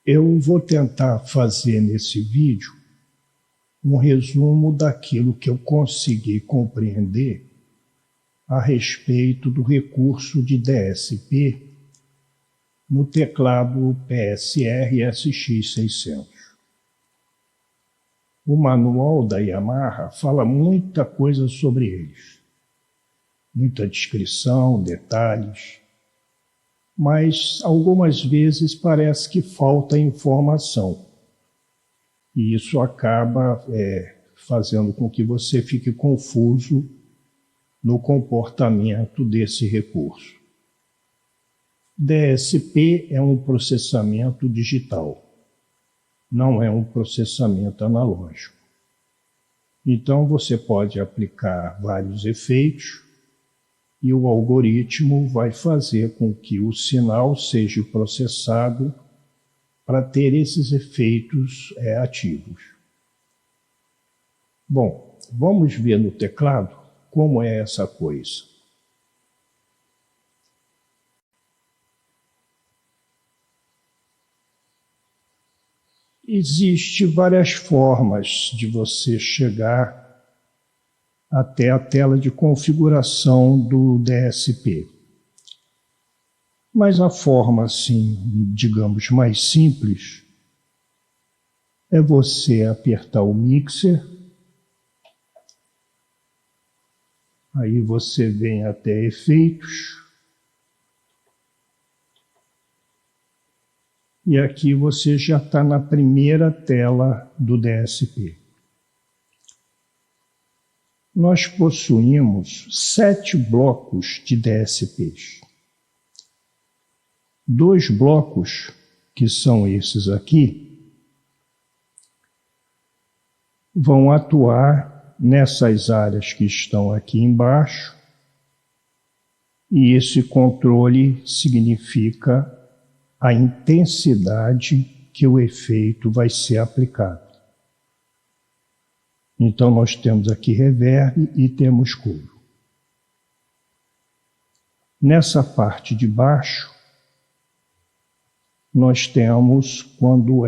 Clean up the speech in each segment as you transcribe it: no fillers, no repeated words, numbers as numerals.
Eu vou tentar fazer nesse vídeo um resumo daquilo que eu consegui compreender a respeito do recurso de DSP no teclado PSR SX600. O manual da Yamaha fala muita coisa sobre eles, muita descrição, detalhes, mas algumas vezes parece que falta informação. E isso acaba fazendo com que você fique confuso no comportamento desse recurso. DSP é um processamento digital, não é um processamento analógico. Então você pode aplicar vários efeitos e o algoritmo vai fazer com que o sinal seja processado para ter esses efeitos ativos. Bom, vamos ver no teclado como é essa coisa. Existem várias formas de você chegar até a tela de configuração do DSP. Mas a forma, assim, digamos, mais simples é você apertar o mixer, aí você vem até efeitos, e aqui você já está na primeira tela do DSP. Nós possuímos 7 blocos de DSPs. 2 blocos, que são esses aqui, vão atuar nessas áreas que estão aqui embaixo, e esse controle significa a intensidade que o efeito vai ser aplicado. Então nós temos aqui reverb e temos coro. Nessa parte de baixo, nós temos quando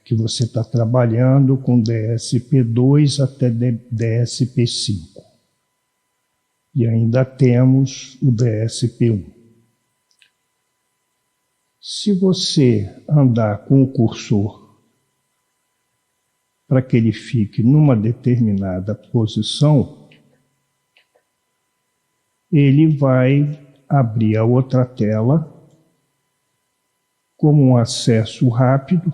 que você está trabalhando com DSP2 até DSP5. E ainda temos o DSP1. Se você andar com o cursor para que ele fique numa determinada posição, ele vai abrir a outra tela como um acesso rápido,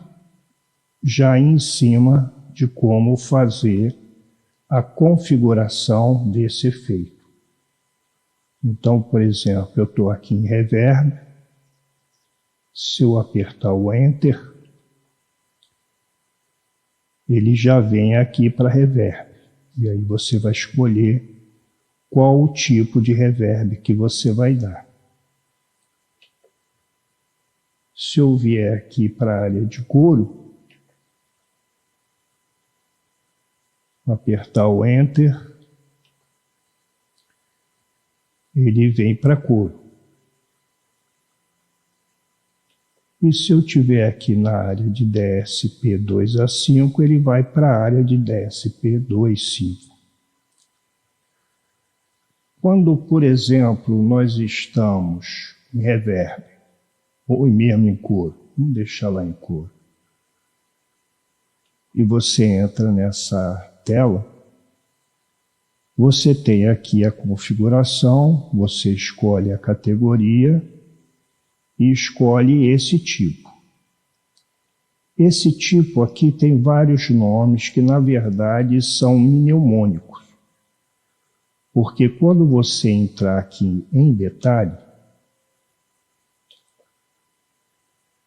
já em cima de como fazer a configuração desse efeito. Então, por exemplo, eu estou aqui em reverb, se eu apertar o Enter, ele já vem aqui para reverb. E aí você vai escolher qual o tipo de reverb que você vai dar. Se eu vier aqui para a área de coro, apertar o Enter, ele vem para coro. E se eu tiver aqui na área de DSP 2 a 5, ele vai para a área de DSP 2, 5. Quando, por exemplo, nós estamos em reverb, ou mesmo em coro, vamos deixar lá em coro, e você entra nessa tela, você tem aqui a configuração, você escolhe a categoria e escolhe esse tipo. Esse tipo aqui tem vários nomes que, na verdade, são mnemônicos. Porque quando você entrar aqui em detalhe,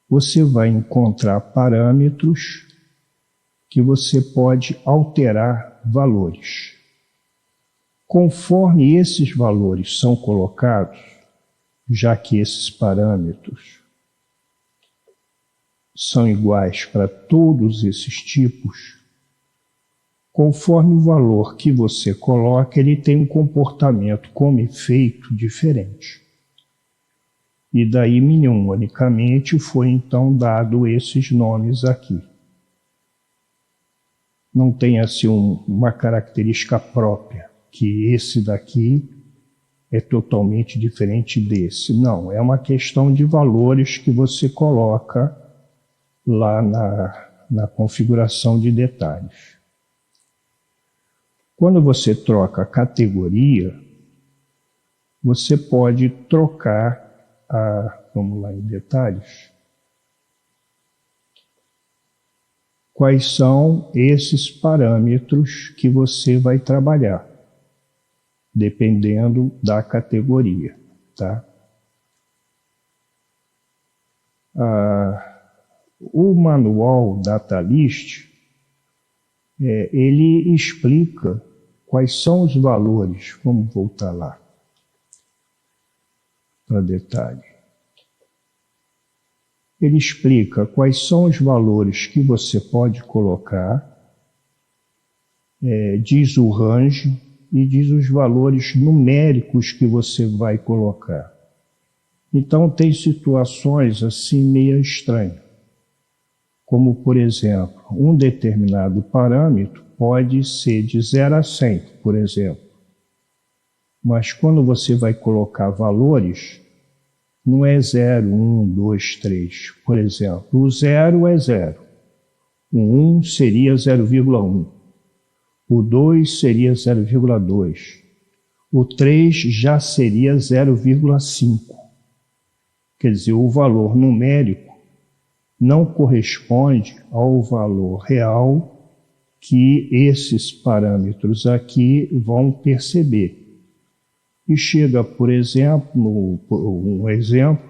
você vai encontrar parâmetros que você pode alterar valores. Conforme esses valores são colocados, já que esses parâmetros são iguais para todos esses tipos, conforme o valor que você coloca, ele tem um comportamento como efeito diferente. E daí, mnemonicamente, foi então dado esses nomes aqui. Não tem assim uma característica própria, que esse daqui é totalmente diferente desse. Não, é uma questão de valores que você coloca lá na configuração de detalhes. Quando você troca a categoria, você pode trocar vamos lá em detalhes. Quais são esses parâmetros que você vai trabalhar, dependendo da categoria, tá? O manual DataList, ele explica quais são os valores. Vamos voltar lá para detalhe. Ele explica quais são os valores que você pode colocar, diz o range e diz os valores numéricos que você vai colocar. Então tem situações assim meio estranhas, como por exemplo, um determinado parâmetro pode ser de 0 a 100, por exemplo. Mas quando você vai colocar valores, não é 0, 1, 2, 3. Por exemplo, o 0 é 0. O 1 seria 0,1. O 2 seria 0,2. O 3 já seria 0,5. Quer dizer, o valor numérico não corresponde ao valor real que esses parâmetros aqui vão perceber. E chega, por exemplo, um exemplo,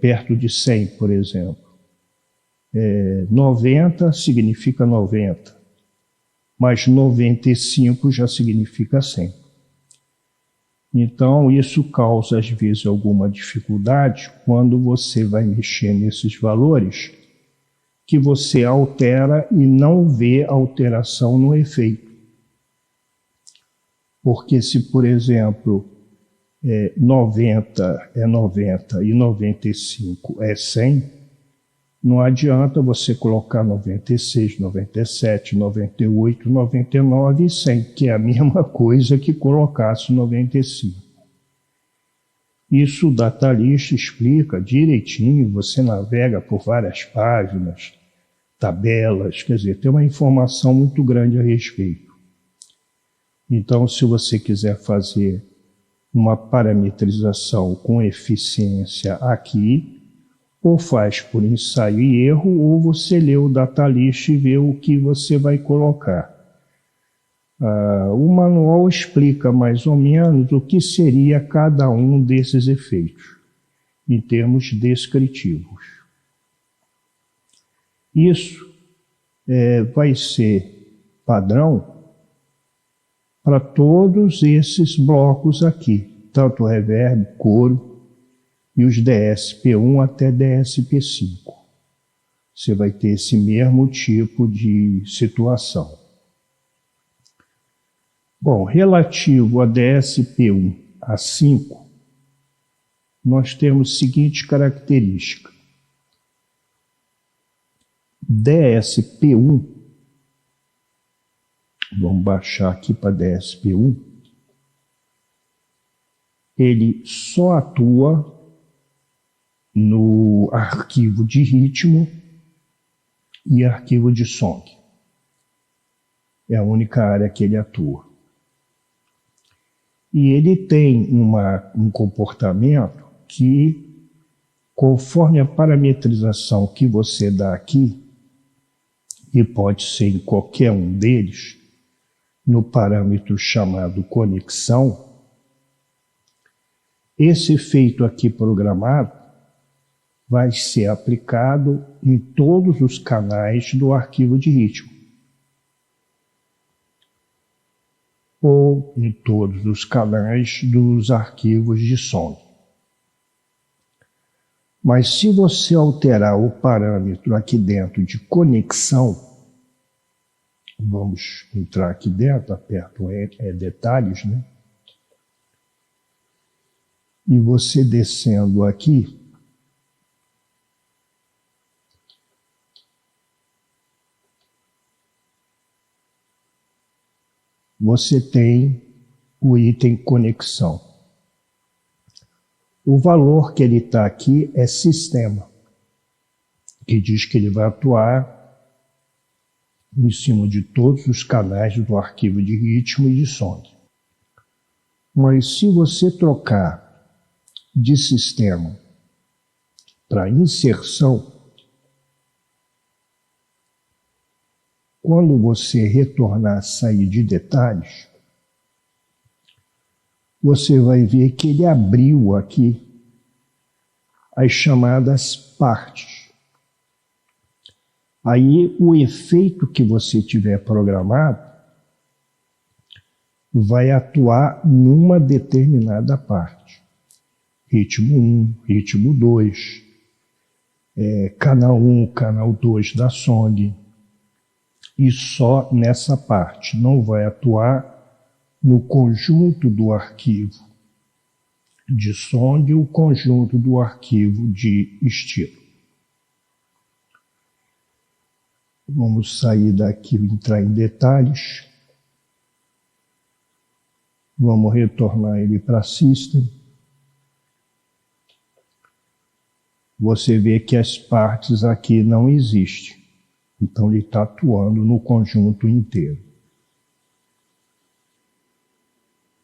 perto de 100, por exemplo. 90 significa 90, mas 95 já significa 100. Então, isso causa, às vezes, alguma dificuldade quando você vai mexer nesses valores, que você altera e não vê alteração no efeito. Porque se, por exemplo, 90 é 90 e 95 é 100, não adianta você colocar 96, 97, 98, 99 e 100, que é a mesma coisa que colocasse 95. Isso o DataList explica direitinho, você navega por várias páginas, tabelas, quer dizer, tem uma informação muito grande a respeito. Então, se você quiser fazer uma parametrização com eficiência aqui, ou faz por ensaio e erro, ou você lê o DataList e vê o que você vai colocar. O manual explica mais ou menos o que seria cada um desses efeitos, em termos descritivos. Isso vai ser padrão para todos esses blocos aqui, tanto o reverb, coro e os DSP1 até DSP5. Você vai ter esse mesmo tipo de situação. Bom, relativo a DSP1 a 5, nós temos a seguinte característica. DSP1, vamos baixar aqui para DSP1, ele só atua no arquivo de ritmo e arquivo de som. É a única área que ele atua. E ele tem um comportamento que, conforme a parametrização que você dá aqui, e pode ser em qualquer um deles, no parâmetro chamado conexão, esse efeito aqui programado vai ser aplicado em todos os canais do arquivo de ritmo, ou em todos os canais dos arquivos de som. Mas se você alterar o parâmetro aqui dentro de conexão, vamos entrar aqui dentro, aperto detalhes, né? E você descendo aqui, você tem o item conexão. O valor que ele está aqui é sistema, que diz que ele vai atuar em cima de todos os canais do arquivo de ritmo e de song. Mas se você trocar de sistema para inserção, quando você retornar a sair de detalhes, você vai ver que ele abriu aqui as chamadas partes. Aí o efeito que você tiver programado vai atuar numa determinada parte. Ritmo 1, ritmo 2, canal 1, canal 2 da song. E só nessa parte, não vai atuar no conjunto do arquivo de song e o conjunto do arquivo de estilo. Vamos sair daqui e entrar em detalhes. Vamos retornar ele para System. Você vê que as partes aqui não existem. Então ele está atuando no conjunto inteiro.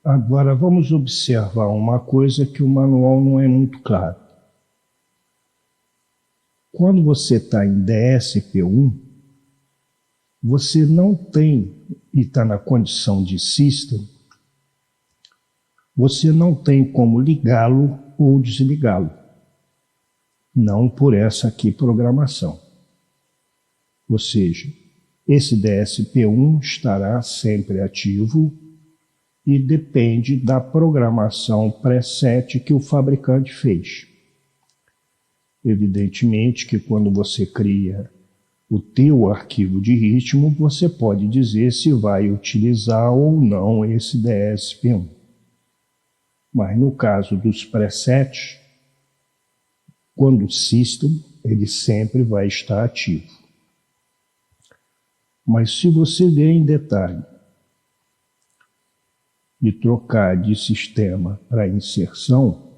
Agora vamos observar uma coisa que o manual não é muito claro. Quando você está em DSP1, você não tem, e está na condição de System, você não tem como ligá-lo ou desligá-lo. Não por essa aqui programação. Ou seja, esse DSP1 estará sempre ativo e depende da programação preset que o fabricante fez. Evidentemente que quando você cria o teu arquivo de ritmo, você pode dizer se vai utilizar ou não esse DSP1. Mas no caso dos presets, quando o System, ele sempre vai estar ativo. Mas se você ver em detalhe e trocar de sistema para inserção,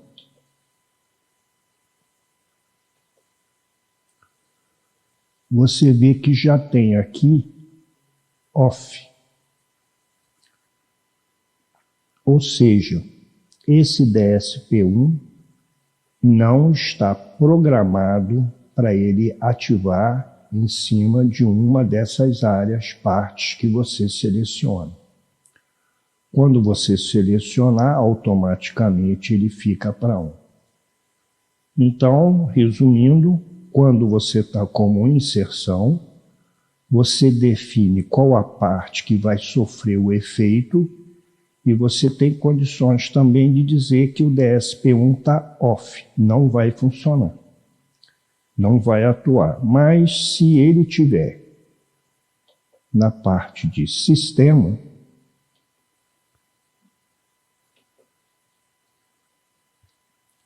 você vê que já tem aqui off. Ou seja, esse DSP1 não está programado para ele ativar em cima de uma dessas áreas, partes que você seleciona. Quando você selecionar, automaticamente ele fica para on. Então, resumindo, quando você está como inserção, você define qual a parte que vai sofrer o efeito e você tem condições também de dizer que o DSP1 está off, não vai funcionar, não vai atuar. Mas se ele tiver na parte de sistema,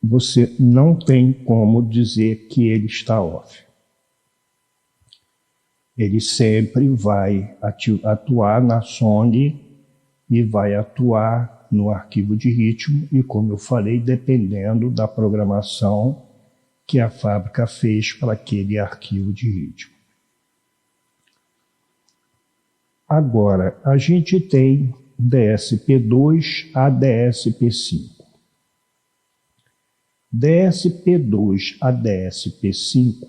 você não tem como dizer que ele está off. Ele sempre vai atuar na song e vai atuar no arquivo de ritmo e, como eu falei, dependendo da programação que a fábrica fez para aquele arquivo de ritmo. Agora, a gente tem DSP2 a DSP5. DSP2 a DSP5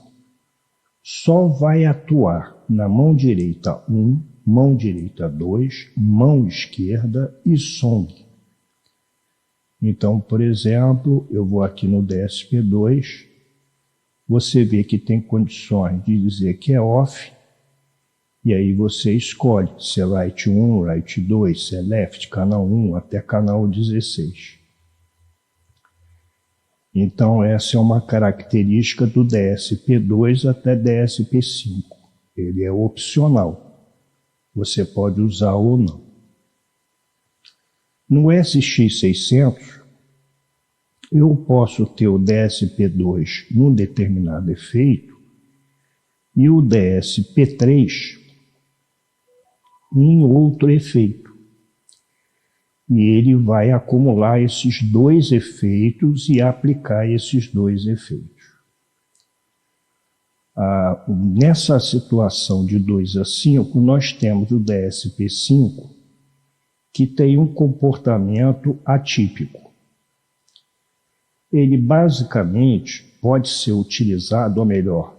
só vai atuar na mão direita 1, mão direita 2, mão esquerda e song. Então, por exemplo, eu vou aqui no DSP2, você vê que tem condições de dizer que é off, e aí você escolhe se é right 1, right 2, se é left, canal 1 até canal 16. Então, essa é uma característica do DSP2 até DSP5. Ele é opcional. Você pode usar ou não. No SX600, eu posso ter o DSP2 num determinado efeito e o DSP3 em outro efeito. E ele vai acumular esses dois efeitos e aplicar esses dois efeitos. Nessa situação de 2 a 5, nós temos o DSP5, que tem um comportamento atípico. Ele basicamente pode ser utilizado, ou melhor,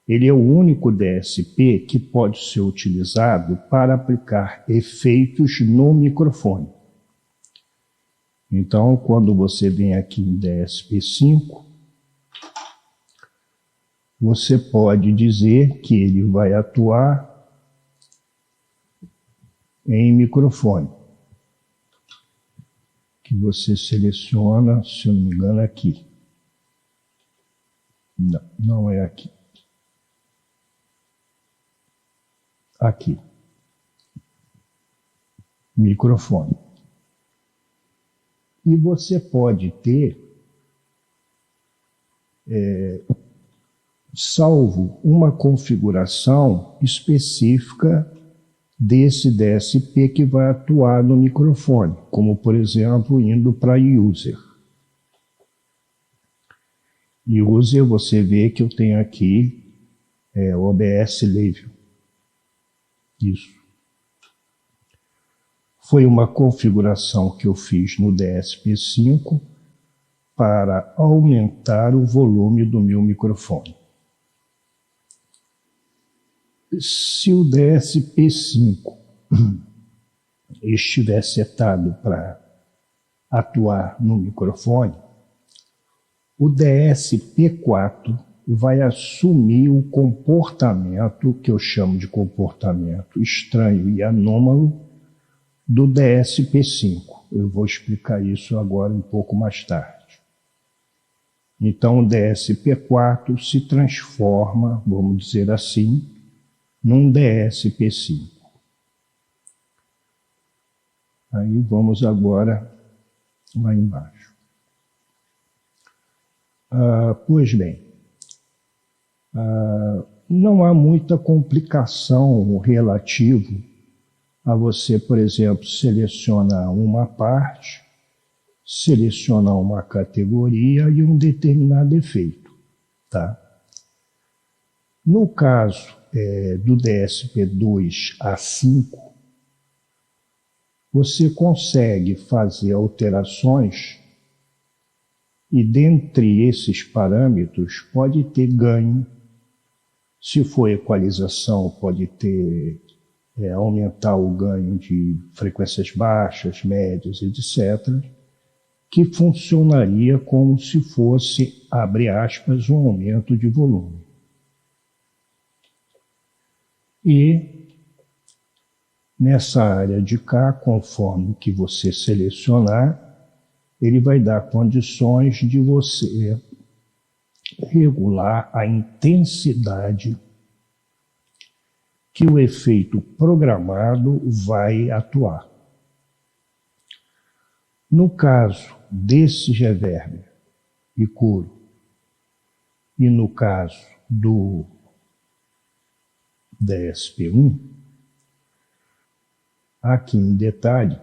ele é o único DSP que pode ser utilizado para aplicar efeitos no microfone. Então, quando você vem aqui em DSP5, você pode dizer que ele vai atuar em microfone, que você seleciona, se eu não me engano, aqui. Não, não é aqui. Aqui. Microfone. E você pode ter, salvo uma configuração específica desse DSP que vai atuar no microfone, como, por exemplo, indo para User. User, você vê que eu tenho aqui OBS Level. Isso. Foi uma configuração que eu fiz no DSP5 para aumentar o volume do meu microfone. Se o DSP5 estiver setado para atuar no microfone, o DSP4 vai assumir o comportamento, que eu chamo de comportamento estranho e anômalo, do DSP5. Eu vou explicar isso agora um pouco mais tarde. Então, o DSP4 se transforma, vamos dizer assim, num DSP5. Aí vamos agora lá embaixo. Pois bem, não há muita complicação relativo a você, por exemplo, selecionar uma parte, selecionar uma categoria e um determinado efeito, tá? No caso do DSP2 a 5, você consegue fazer alterações e dentre esses parâmetros pode ter ganho. Se for equalização, pode ter aumentar o ganho de frequências baixas, médias, etc., que funcionaria como se fosse, abre aspas, um aumento de volume. E nessa área de cá, conforme que você selecionar, ele vai dar condições de você regular a intensidade que o efeito programado vai atuar. No caso desse reverb e coro, e no caso do DSP1, aqui em detalhe,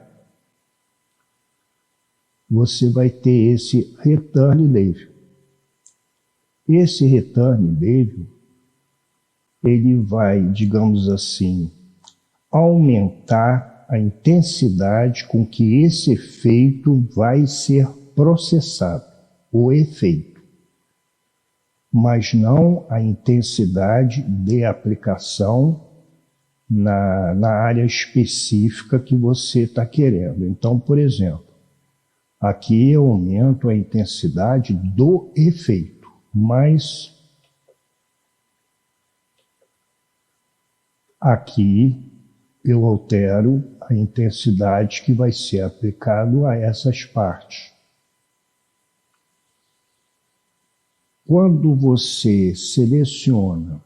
você vai ter esse return level. Esse return level, ele vai, digamos assim, aumentar a intensidade com que esse efeito vai ser processado, o efeito, mas não a intensidade de aplicação na área específica que você está querendo. Então, por exemplo, aqui eu aumento a intensidade do efeito, mas aqui eu altero a intensidade que vai ser aplicado a essas partes. Quando você seleciona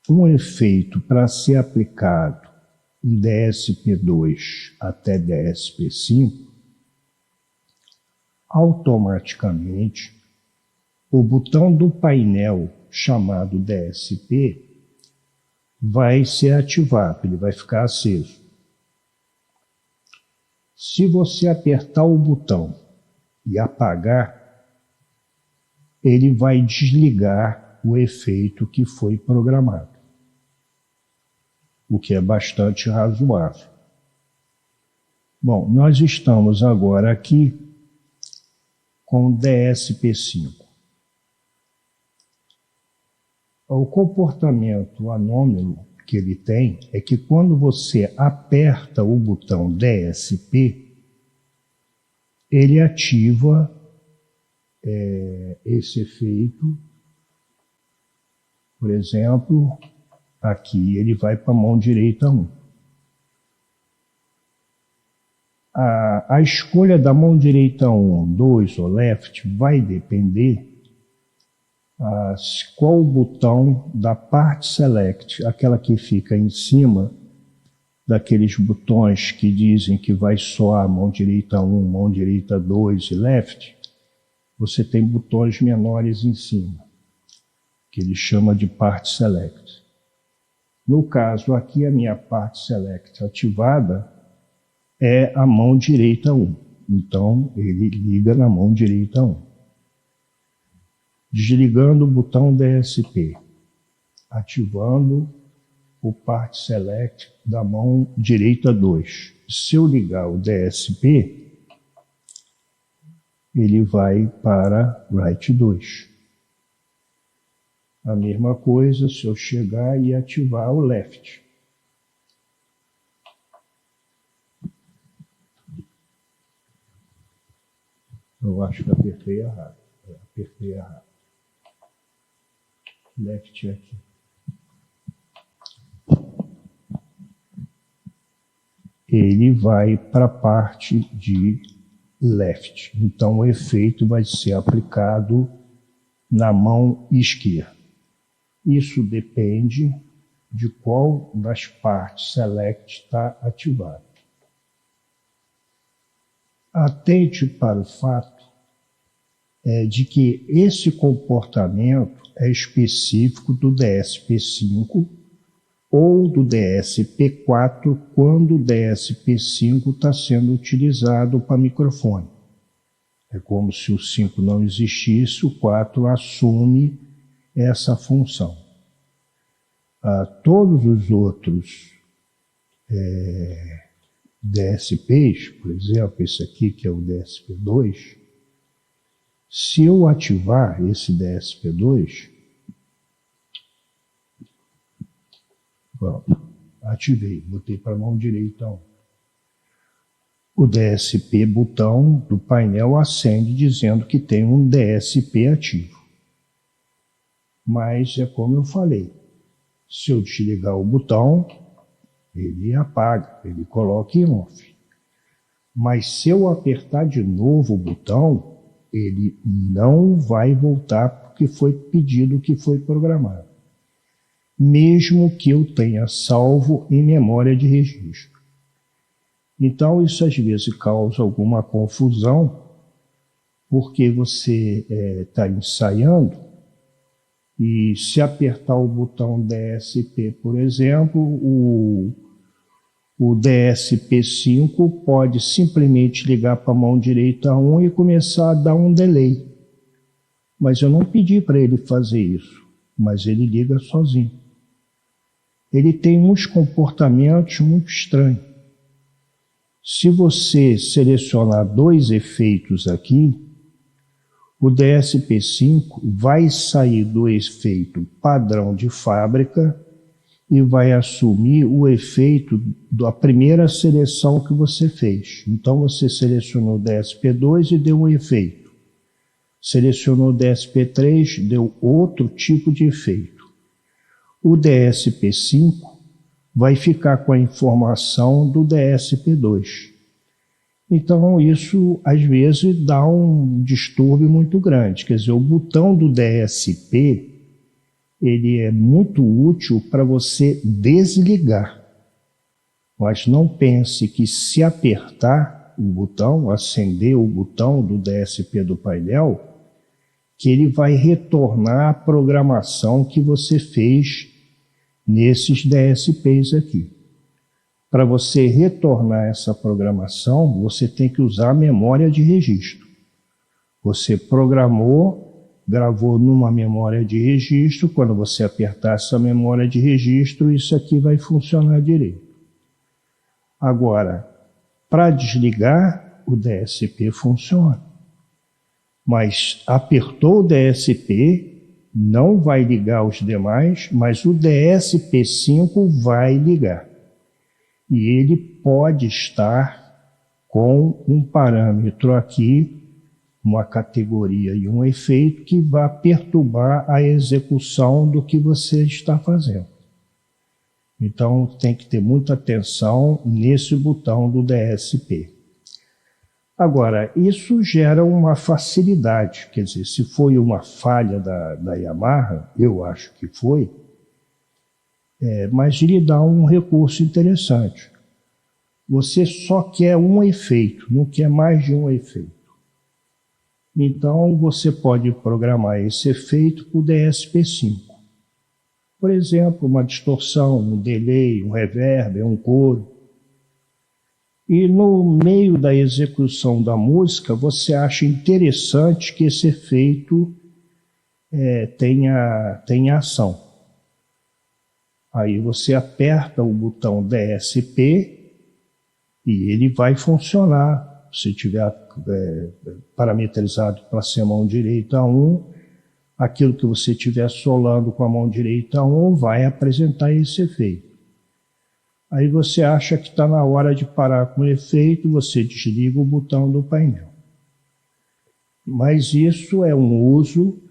um efeito para ser aplicado em DSP2 até DSP5, automaticamente o botão do painel chamado DSP vai ser ativado, ele vai ficar aceso. Se você apertar o botão e apagar, ele vai desligar o efeito que foi programado, o que é bastante razoável. Bom, nós estamos agora aqui com o DSP5. O comportamento anômalo que ele tem é que quando você aperta o botão DSP, ele ativa esse efeito. Por exemplo, aqui ele vai para a mão direita 1. A escolha da mão direita 1, 2 ou left vai depender qual o botão da parte select, aquela que fica em cima daqueles botões que dizem que vai soar mão direita 1, mão direita 2 e left, você tem botões menores em cima, que ele chama de parte select. No caso aqui, a minha parte select ativada é a mão direita 1, então ele liga na mão direita 1. Desligando o botão DSP, ativando o Part Select da mão direita 2. Se eu ligar o DSP, ele vai para Right 2. A mesma coisa se eu chegar e ativar o Left. Eu acho que apertei errado. Apertei errado. Left aqui. Ele vai para a parte de left. Então o efeito vai ser aplicado na mão esquerda. Isso depende de qual das partes select está ativado. Atente para o fato de que esse comportamento é específico do DSP5 ou do DSP4 quando o DSP5 está sendo utilizado para microfone. É como se o 5 não existisse, o 4 assume essa função. Todos os outros DSPs, por exemplo, esse aqui que é o DSP2, se eu ativar esse DSP2, pronto, ativei, botei para a mão direita 1. O DSP botão do painel acende dizendo que tem um DSP ativo. Mas é como eu falei, se eu desligar o botão, ele apaga, ele coloca em off. Mas se eu apertar de novo o botão, ele não vai voltar porque foi pedido que foi programado, mesmo que eu tenha salvo em memória de registro. Então isso às vezes causa alguma confusão, porque você está ensaiando e se apertar o botão DSP, por exemplo, o DSP5 pode simplesmente ligar para a mão direita 1 e começar a dar um delay. Mas eu não pedi para ele fazer isso, mas ele liga sozinho. Ele tem uns comportamentos muito estranhos. Se você selecionar 2 efeitos aqui, o DSP5 vai sair do efeito padrão de fábrica e vai assumir o efeito da primeira seleção que você fez. Então você selecionou o DSP2 e deu um efeito. Selecionou o DSP3, deu outro tipo de efeito. O DSP5 vai ficar com a informação do DSP2. Então isso às vezes dá um distúrbio muito grande. Quer dizer, o botão do DSP ele é muito útil para você desligar. Mas não pense que se apertar, o botão, acender o botão do DSP do painel, que ele vai retornar a programação que você fez nesses DSPs aqui. Para você retornar essa programação, você tem que usar a memória de registro. Você programou, gravou numa memória de registro, quando você apertar essa memória de registro, isso aqui vai funcionar direito. Agora, para desligar, o DSP funciona. Mas apertou o DSP, não vai ligar os demais, mas o DSP5 vai ligar. E ele pode estar com um parâmetro aqui, uma categoria e um efeito que vai perturbar a execução do que você está fazendo. Então tem que ter muita atenção nesse botão do DSP. Agora, isso gera uma facilidade, quer dizer, se foi uma falha da Yamaha, eu acho que foi, mas ele dá um recurso interessante. Você só quer um efeito, não quer mais de um efeito. Então, você pode programar esse efeito para o DSP5. Por exemplo, uma distorção, um delay, um reverb, um coro. E no meio da execução da música, você acha interessante que esse efeito tenha ação. Aí você aperta o botão DSP e ele vai funcionar. Se tiver parametrizado para ser mão direita 1, aquilo que você estiver solando com a mão direita 1 vai apresentar esse efeito. Aí você acha que está na hora de parar com o efeito, você desliga o botão do painel. Mas isso é um uso,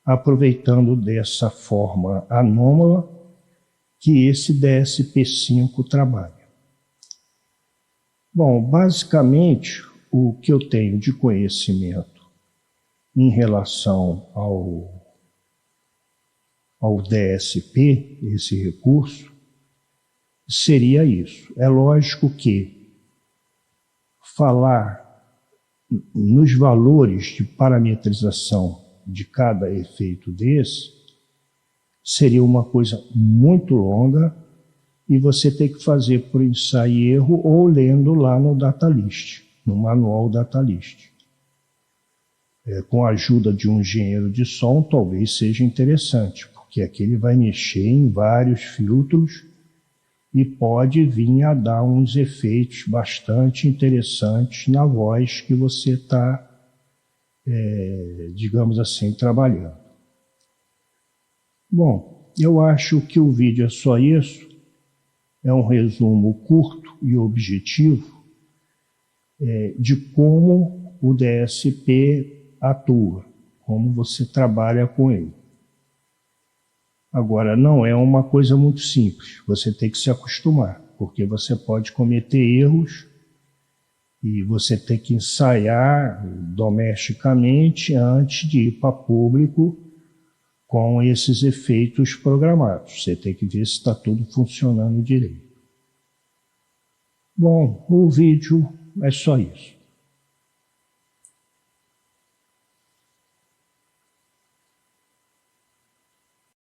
aproveitando dessa forma anômala, que esse DSP5 trabalha. Bom, basicamente, o que eu tenho de conhecimento em relação ao DSP, esse recurso, seria isso. É lógico que falar nos valores de parametrização de cada efeito desse seria uma coisa muito longa e você tem que fazer por ensaio e erro ou lendo lá no Datalist, no manual Datalist. Com a ajuda de um engenheiro de som, talvez seja interessante, porque aqui ele vai mexer em vários filtros e pode vir a dar uns efeitos bastante interessantes na voz que você está, digamos assim, trabalhando. Bom, eu acho que o vídeo é só isso. É um resumo curto e objetivo de como o DSP atua, como você trabalha com ele. Agora, não é uma coisa muito simples, você tem que se acostumar, porque você pode cometer erros e você tem que ensaiar domesticamente antes de ir para público com esses efeitos programados. Você tem que ver se está tudo funcionando direito. Bom, o vídeo é só isso.